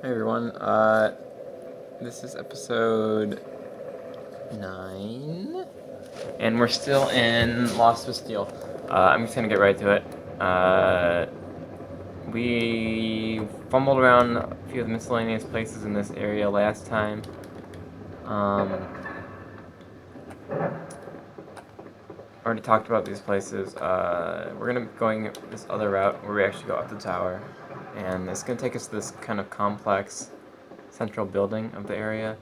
Hey everyone, this is episode 9, and we're still in Lost Bastille. I'm just gonna get right to it. We fumbled around a few of the miscellaneous places in this area last time. Already talked about these places. We're gonna be going this other route where we actually go up the tower, and it's gonna take us to this kind of complex central building of the area.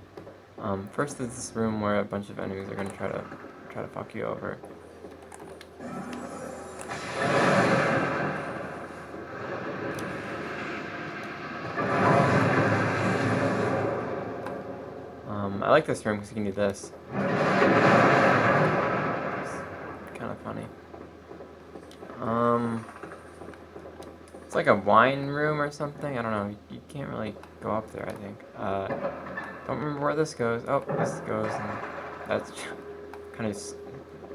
First is this room where a bunch of enemies are gonna try to fuck you over. I like this room because you can do this. It's kind of funny. It's like a wine room or something. I don't know. You can't really go up there, I think. Don't remember where this goes. Oh, this goes, and that's kind of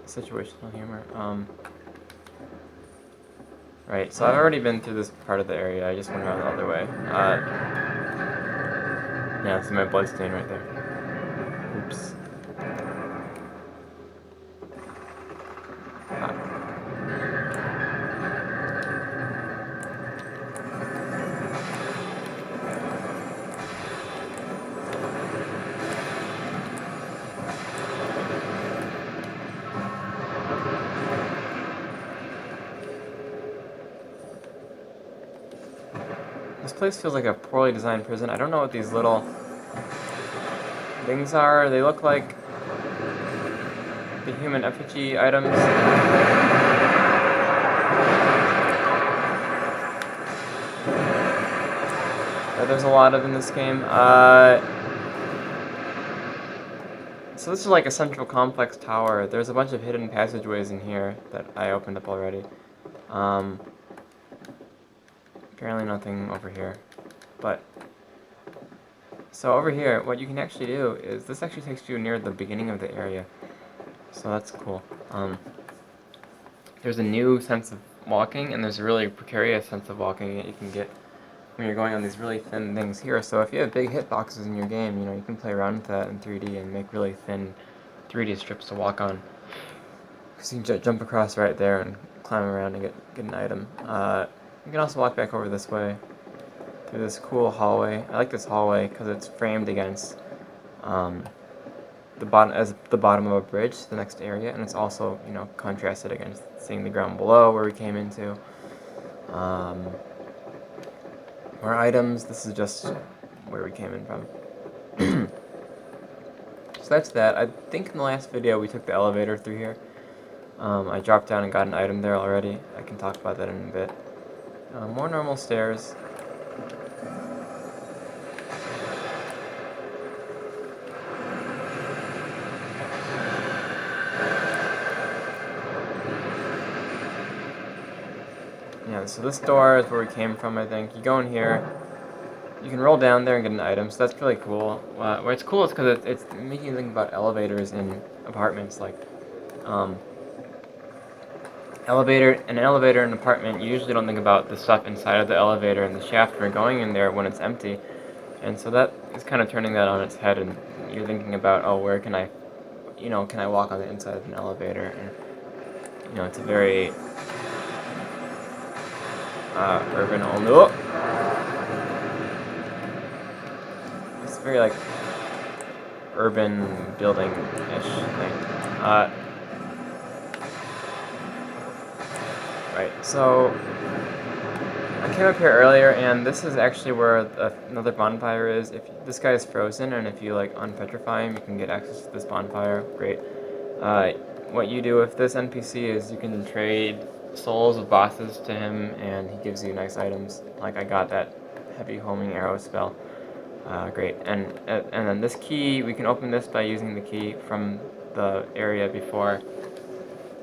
situational humor. Right, so I've already been through this part of the area. I just went around the other way. Yeah, see my blood stain right there. Oops. This place feels like a poorly designed prison. I don't know what these little things are. They look like the human effigy items. That there's a lot of in this game. So this is like a central complex tower. There's a bunch of hidden passageways in here that I opened up already. Apparently nothing over here. But, so over here, what you can actually do is, this actually takes you near the beginning of the area. So that's cool. There's a new sense of walking, and there's a really precarious sense of walking that you can get when you're going on these really thin things here. So if you have big hitboxes in your game, you can play around with that in 3D and make really thin 3D strips to walk on. Because you can jump across right there and climb around and get an item. You can also walk back over this way through this cool hallway. I like this hallway because it's framed against the bottom of a bridge, the next area, and it's also contrasted against seeing the ground below where we came into. More items. This is just where we came in from. So that's that. I think in the last video we took the elevator through here. I dropped down and got an item there already. I can talk about that in a bit. More normal stairs. Yeah, so this door is where we came from, I think. You go in here, you can roll down there and get an item, so that's really cool. Where it's cool is because it's making you think about elevators in apartments, like, an elevator in an apartment, you usually don't think about the stuff inside of the elevator and the shaft for going in there when it's empty. And so that is kind of turning that on its head, and you're thinking about, oh, where can I walk on the inside of an elevator? And, it's a very urban, it's very, like, urban building-ish thing. Right, so I came up here earlier, and this is actually where another bonfire is. If this guy is frozen, and if you unpetrify him, you can get access to this bonfire. Great. What you do with this NPC is you can trade souls of bosses to him, and he gives you nice items. Like I got that heavy homing arrow spell. Great. And then this key, we can open this by using the key from the area before.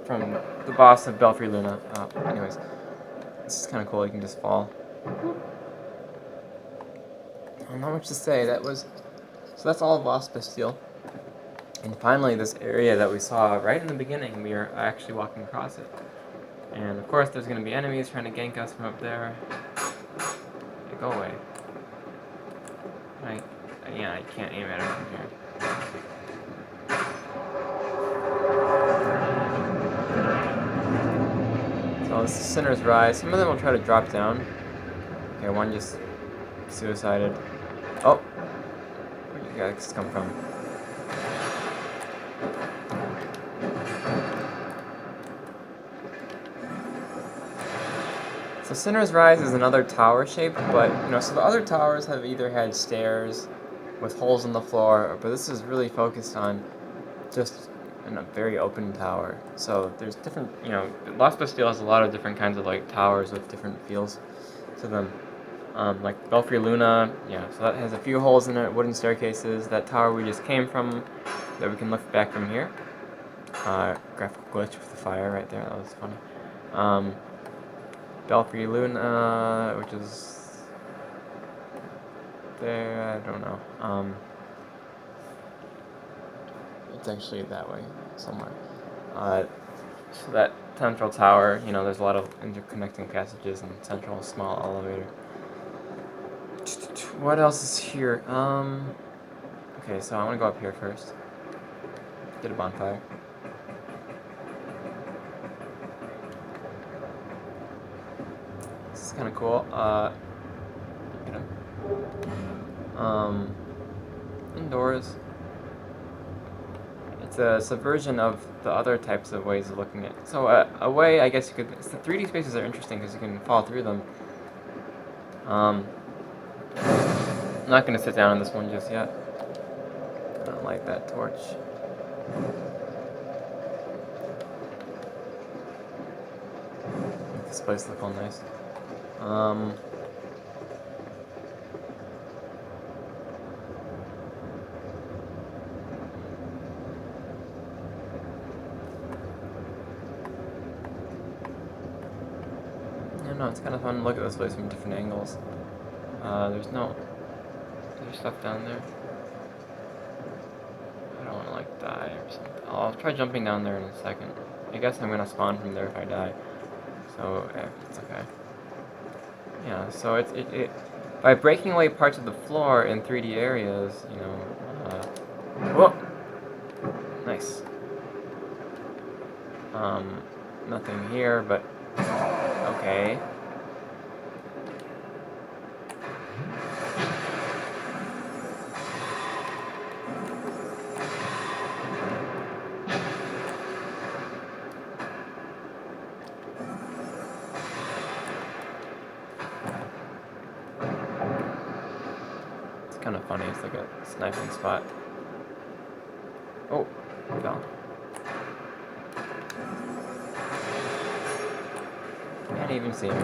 From the boss of Belfry Luna. Anyways, this is kind of cool. You can just fall. Not much to say. So that's all of Lost Bastille. And finally, this area that we saw right in the beginning, we are actually walking across it. And of course, there's going to be enemies trying to gank us from up there. Go away. you can't aim at them from here. So this is Sinner's Rise. Some of them will try to drop down. Okay, one just suicided. Oh! Where'd you guys come from? So Sinner's Rise is another tower shape, but so the other towers have either had stairs with holes in the floor, but this is really focused on just in a very open tower. So there's different, Lost Bastille has a lot of different kinds of like towers with different feels to them. Like Belfry Luna, so that has a few holes in it, wooden staircases. That tower we just came from, that we can lift back from here. Graphical glitch with the fire right there, that was funny. Belfry Luna, which is there, I don't know. It's actually that way somewhere. So that central tower, there's a lot of interconnecting passages and central small elevator. What else is here? Okay, so I want to go up here first. Get a bonfire. This is kind of cool. Get him. Indoors. It's a subversion of the other types of ways of looking at it. So a way, I guess you could... The 3D spaces are interesting because you can fall through them. I'm not going to sit down on this one just yet. I don't like that torch. Make this place look all nice. No, it's kind of fun to look at this place from different angles. There's stuff down there. I don't want to like die or something. I'll try jumping down there in a second. I guess I'm gonna spawn from there if I die. So it's okay. Yeah. So it by breaking away parts of the floor in 3D areas, whoa, nice. Nothing here, but okay. Kind of funny, it's like a sniping spot. Oh, fell. Can't even see me.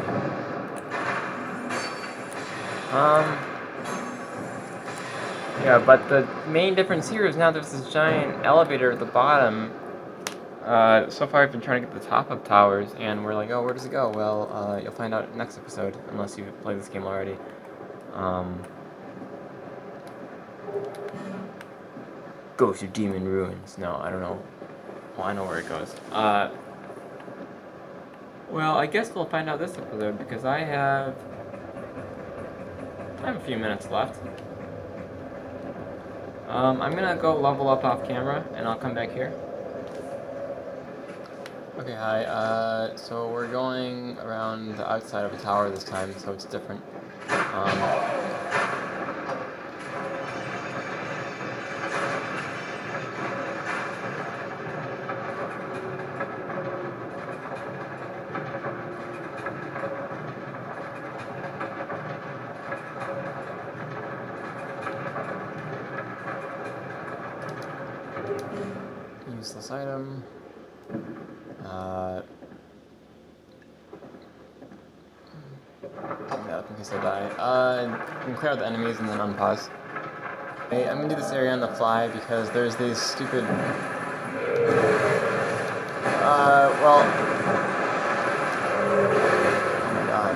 Yeah, but the main difference here is now there's this giant elevator at the bottom. So far I've been trying to get to the top of towers, and we're like, oh, where does it go? Well, you'll find out next episode, unless you played this game already. Go to Demon Ruins. No, I don't know. Well, I know where it goes. Well, I guess we'll find out this episode, because I have a few minutes left. I'm gonna go level up off camera, and I'll come back here. Okay, hi. So we're going around the outside of a tower this time, so it's different. Useless item. That up in case I die. You can clear out the enemies and then unpause. Hey, I'm gonna do this area on the fly because there's these stupid. Well. Oh my god.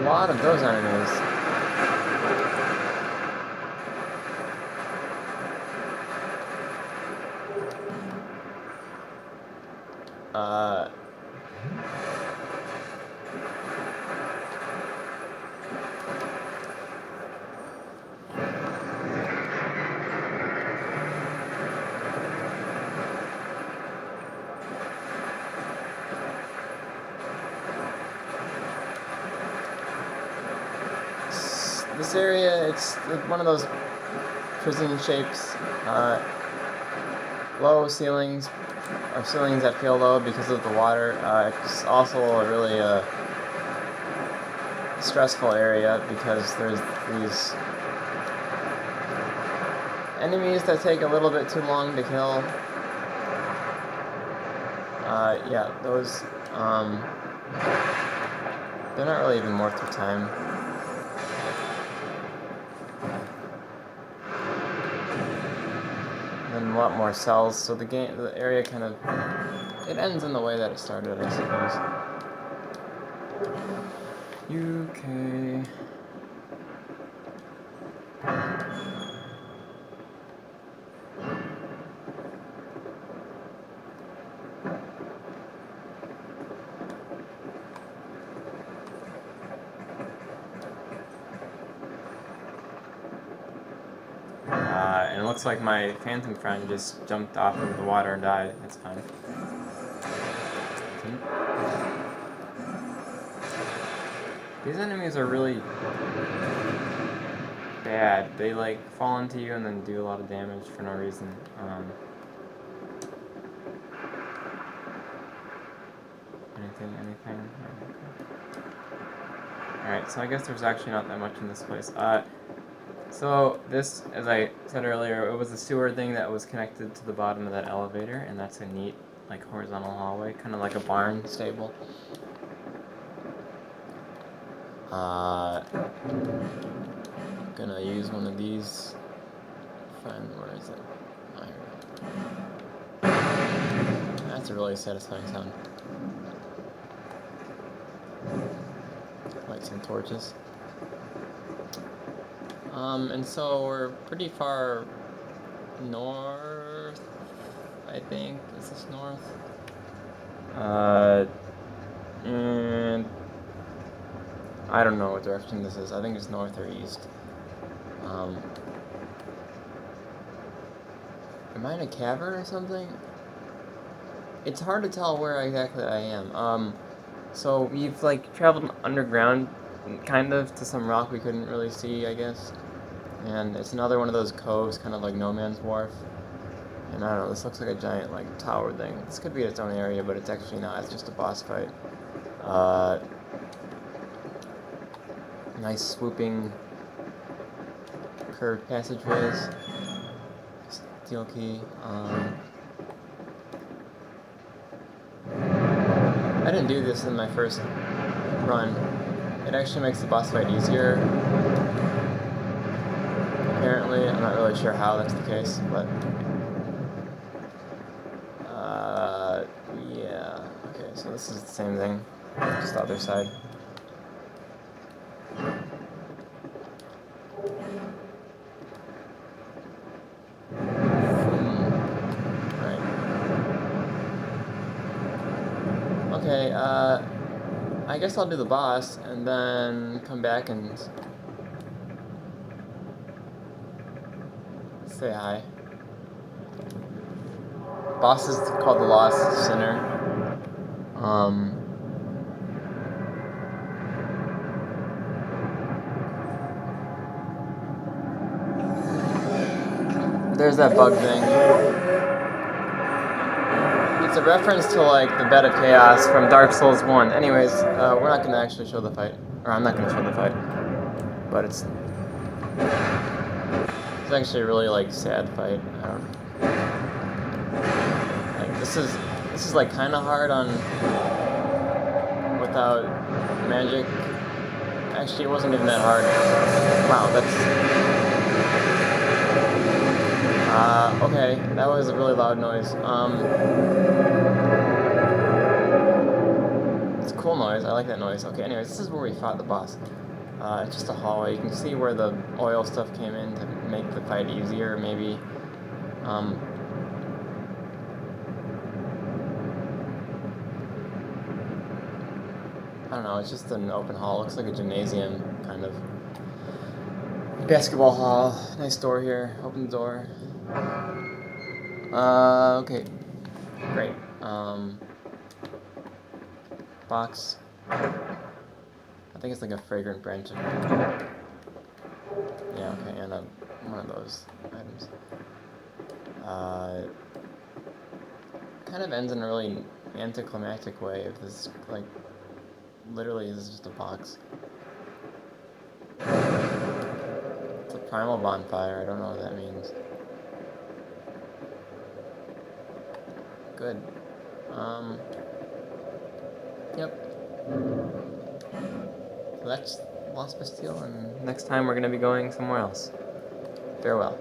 lot of those enemies. This area, it's one of those prison shapes, low ceilings, or ceilings that feel low because of the water. It's also a really stressful area because there's these enemies that take a little bit too long to kill. Yeah, those, they're not really even worth your time. And a lot more cells, so the area kind of, it ends in the way that it started, I suppose. UK. And it looks like my phantom friend just jumped off into the water and died. That's fine. These enemies are really bad. They like fall into you and then do a lot of damage for no reason. Anything? Alright, so I guess there's actually not that much in this place. So this, as I said earlier, it was a sewer thing that was connected to the bottom of that elevator, and that's a neat, like, horizontal hallway, kind of like a barn stable. Gonna use one of these. Where is it? That's a really satisfying sound. Light some torches. And so we're pretty far north, I think. Is this north? And I don't know what direction this is. I think it's north or east. Am I in a cavern or something? It's hard to tell where exactly I am. So we've like traveled underground, kind of, to some rock we couldn't really see, I guess. And it's another one of those coves, kind of like No Man's Wharf. And I don't know, this looks like a giant like tower thing. This could be its own area, but it's actually not. It's just a boss fight. Nice swooping curved passageways. Steel key. I didn't do this in my first run. It actually makes the boss fight easier. Apparently, I'm not really sure how that's the case, but yeah. Okay, so this is the same thing, just the other side. Right. Okay, I guess I'll do the boss and then come back and say hi. Boss is called the Lost Sinner. There's that bug thing. It's a reference to like the Bed of Chaos from Dark Souls 1. Anyways, we're not gonna actually show the fight, or I'm not gonna show the fight, but it's actually a really like sad fight. I don't know. Like this is like kind of hard on without magic. Actually, it wasn't even that hard. Wow, that's okay. That was a really loud noise. It's a cool noise. noise. I like that noise. Okay, anyways, this is where we fought the boss. It's just a hallway. You can see where the oil stuff came in to make the fight easier, maybe. I don't know, it's just an open hall. Looks like a gymnasium, kind of. Basketball hall. Nice door here. Open the door. Okay. Great. Box. I think it's like a fragrant branch. Yeah, okay, and one of those items. Kind of ends in a really anticlimactic way if this, like, literally is just a box. It's a primal bonfire, I don't know what that means. Good. Yep. So that's Lost Bastille, and next time we're going to be going somewhere else. Farewell.